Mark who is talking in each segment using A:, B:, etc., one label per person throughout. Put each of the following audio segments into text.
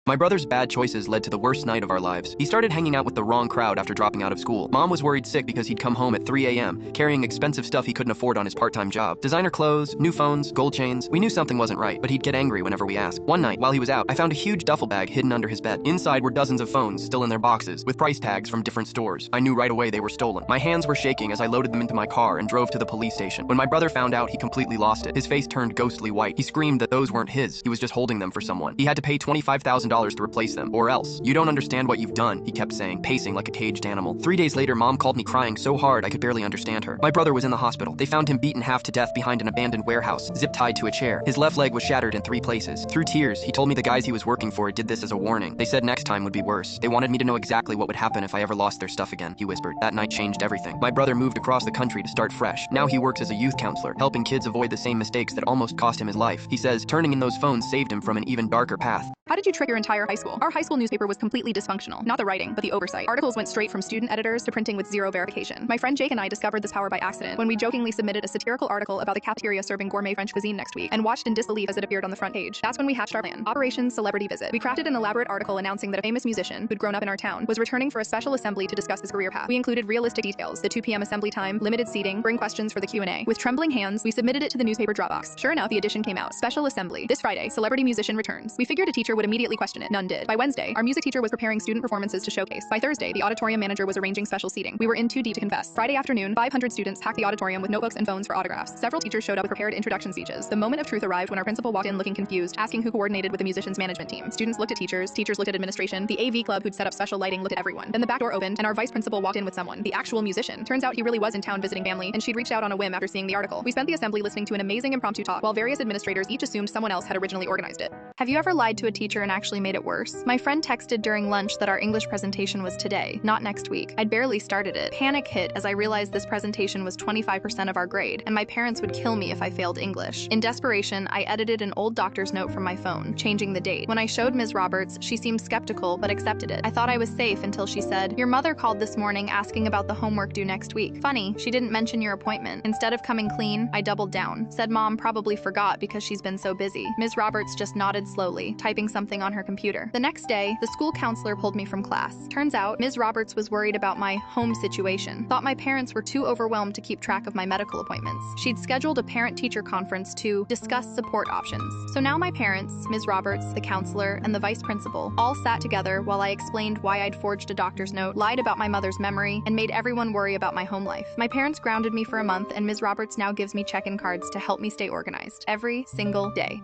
A: My brother's bad choices led to the worst night of our lives. He started hanging out with the wrong crowd after dropping out of school. Mom was worried sick because he'd come home at 3 a.m., carrying expensive stuff he couldn't afford on his part-time job. Designer clothes, new phones, gold chains. We knew something wasn't right, but he'd get angry whenever we asked. One night, while he was out, I found a huge duffel bag hidden under his bed. Inside were dozens of phones still in their boxes, with price tags from different stores. I knew right away they were stolen. My hands were shaking as I loaded them into my car and drove to the police station. When my brother found out, he completely lost it. His face turned ghostly white. He screamed that those weren't his. He was just holding them for someone. He had to pay $25,000 to replace them, or else. You don't understand what you've done, he kept saying, pacing like a caged animal. 3 days later, Mom called me crying so hard I could barely understand her. My brother was in the hospital. They found him beaten half to death behind an abandoned warehouse, zip-tied to a chair. His left leg was shattered in 3 places. Through tears, he told me the guys he was working for did this as a warning. They said next time would be worse. They wanted me to know exactly what would happen if I ever lost their stuff again, he whispered. That night changed everything. My brother moved across the country to start fresh. Now he works as a youth counselor, helping kids avoid the same mistakes that almost cost him his life. He says turning in those phones saved him from an even darker path.
B: How did you trick your entire high school? Our high school newspaper was completely dysfunctional. Not the writing, but the oversight. Articles went straight from student editors to printing with zero verification. My friend Jake and I discovered this power by accident when we jokingly submitted a satirical article about the cafeteria serving gourmet French cuisine next week and watched in disbelief as it appeared on the front page. That's when we hatched our plan. Operation Celebrity Visit. We crafted an elaborate article announcing that a famous musician who'd grown up in our town was returning for a special assembly to discuss his career path. We included realistic details, the 2 p.m. assembly time, limited seating, bring questions for the Q&A. With trembling hands, we submitted it to the newspaper Dropbox. Sure enough, the edition came out. Special assembly. This Friday, celebrity musician returns. We figured a teacher would immediately question it. None did. By Wednesday, our music teacher was preparing student performances to showcase. By Thursday, the auditorium manager was arranging special seating. We were in too deep to confess. Friday afternoon, 500 students packed the auditorium with notebooks and phones for autographs. Several teachers showed up with prepared introduction speeches. The moment of truth arrived when our principal walked in looking confused, asking who coordinated with the musicians' management team. Students looked at teachers looked at administration, the AV club who'd set up special lighting looked at everyone. Then the back door opened and our vice principal walked in with someone, the actual musician. Turns out he really was in town visiting family, and she'd reached out on a whim after seeing the article. We spent the assembly listening to an amazing impromptu talk, while various administrators each assumed someone else had originally organized it.
C: Have you ever lied to a teacher and actually made it worse? My friend texted during lunch that our English presentation was today, not next week. I'd barely started it. Panic hit as I realized this presentation was 25% of our grade, and my parents would kill me if I failed English. In desperation, I edited an old doctor's note from my phone, changing the date. When I showed Ms. Roberts, she seemed skeptical but accepted it. I thought I was safe until she said, "Your mother called this morning asking about the homework due next week. Funny, she didn't mention your appointment." Instead of coming clean, I doubled down. Said Mom probably forgot because she's been so busy. Ms. Roberts just nodded slowly, typing something on her computer. The next day, the school counselor pulled me from class. Turns out, Ms. Roberts was worried about my home situation. Thought my parents were too overwhelmed to keep track of my medical appointments. She'd scheduled a parent-teacher conference to discuss support options. So now my parents, Ms. Roberts, the counselor, and the vice principal all sat together while I explained why I'd forged a doctor's note, lied about my mother's memory, and made everyone worry about my home life. My parents grounded me for a month, and Ms. Roberts now gives me check-in cards to help me stay organized every single day.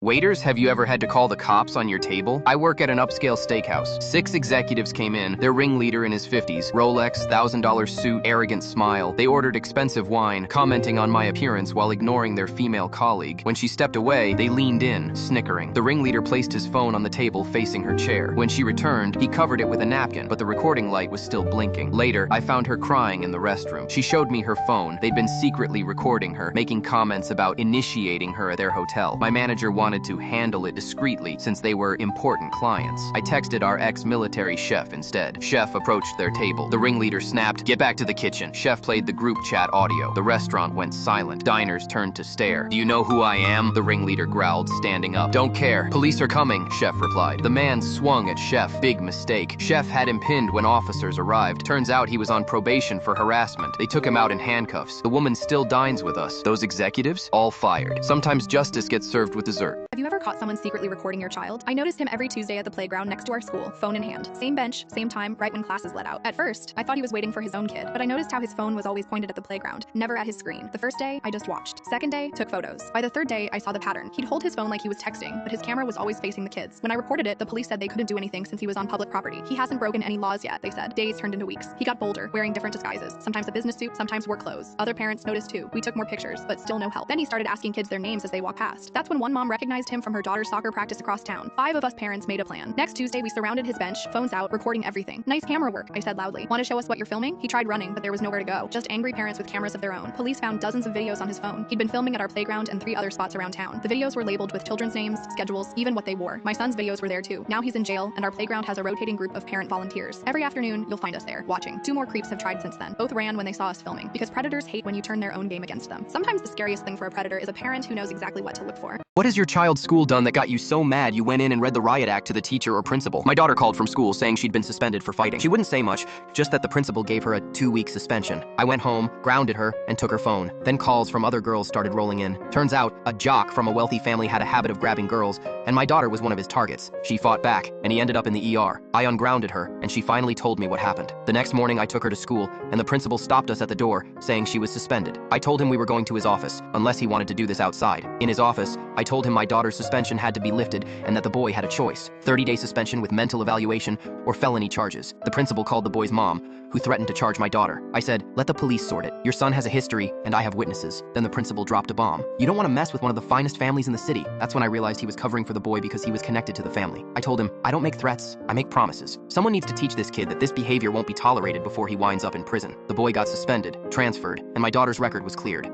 A: Waiters, have you ever had to call the cops on your table? I work at an upscale steakhouse. 6 executives came in, their ringleader in his 50s, Rolex, $1,000 suit, arrogant smile. They ordered expensive wine, commenting on my appearance while ignoring their female colleague. When she stepped away, they leaned in, snickering. The ringleader placed his phone on the table facing her chair. When she returned, he covered it with a napkin, but the recording light was still blinking. Later, I found her crying in the restroom. She showed me her phone. They'd been secretly recording her, making comments about initiating her at their hotel. My manager wanted to handle it discreetly since they were important clients. I texted our ex-military chef instead. Chef approached their table. The ringleader snapped, "Get back to the kitchen." Chef played the group chat audio. The restaurant went silent. Diners turned to stare. "Do you know who I am?" the ringleader growled, standing up. "Don't care. Police are coming," Chef replied. The man swung at Chef. Big mistake. Chef had him pinned when officers arrived. Turns out he was on probation for harassment. They took him out in handcuffs. The woman still dines with us. Those executives? All fired. Sometimes justice gets served with dessert.
B: Have you ever caught someone secretly recording your child? I noticed him every Tuesday at the playground next to our school, phone in hand. Same bench, same time, right when classes let out. At first, I thought he was waiting for his own kid, but I noticed how his phone was always pointed at the playground, never at his screen. The first day, I just watched. Second day, took photos. By the third day, I saw the pattern. He'd hold his phone like he was texting, but his camera was always facing the kids. When I reported it, the police said they couldn't do anything since he was on public property. He hasn't broken any laws yet, they said. Days turned into weeks. He got bolder, wearing different disguises. Sometimes a business suit, sometimes work clothes. Other parents noticed too. We took more pictures, but still no help. Then he started asking kids their names as they walked past. That's when one mom recognized him from her daughter's soccer practice across town. 5 of us parents made a plan. Next Tuesday, we surrounded his bench, phones out, recording everything. "Nice camera work," I said loudly. "Want to show us what you're filming?" He tried running, but there was nowhere to go. Just angry parents with cameras of their own. Police found dozens of videos on his phone. He'd been filming at our playground and 3 other spots around town. The videos were labeled with children's names, schedules, even what they wore. My son's videos were there too. Now he's in jail, and our playground has a rotating group of parent volunteers. Every afternoon, you'll find us there, watching. 2 more creeps have tried since then. Both ran when they saw us filming, because predators hate when you turn their own game against them. Sometimes the scariest thing for a predator is a parent who knows exactly what to look for.
A: What is your child child's school done that got you so mad you went in and read the riot act to the teacher or principal? My daughter called from school saying she'd been suspended for fighting. She wouldn't say much, just that the principal gave her a 2-week suspension. I went home, grounded her, and took her phone. Then calls from other girls started rolling in. Turns out, a jock from a wealthy family had a habit of grabbing girls, and my daughter was one of his targets. She fought back, and he ended up in the ER. I ungrounded her, and she finally told me what happened. The next morning, I took her to school, and the principal stopped us at the door, saying she was suspended. I told him we were going to his office, unless he wanted to do this outside. In his office, I told him my daughter's suspension had to be lifted and that the boy had a choice: 30-day suspension with mental evaluation or felony charges. The principal called the boy's mom, who threatened to charge my daughter. I said, "Let the police sort it. Your son has a history, and I have witnesses." Then the principal dropped a bomb. "You don't want to mess with one of the finest families in the city." That's when I realized he was covering for the boy because he was connected to the family. I told him, "I don't make threats, I make promises. Someone needs to teach this kid that this behavior won't be tolerated before he winds up in prison." The boy got suspended, transferred, and my daughter's record was cleared.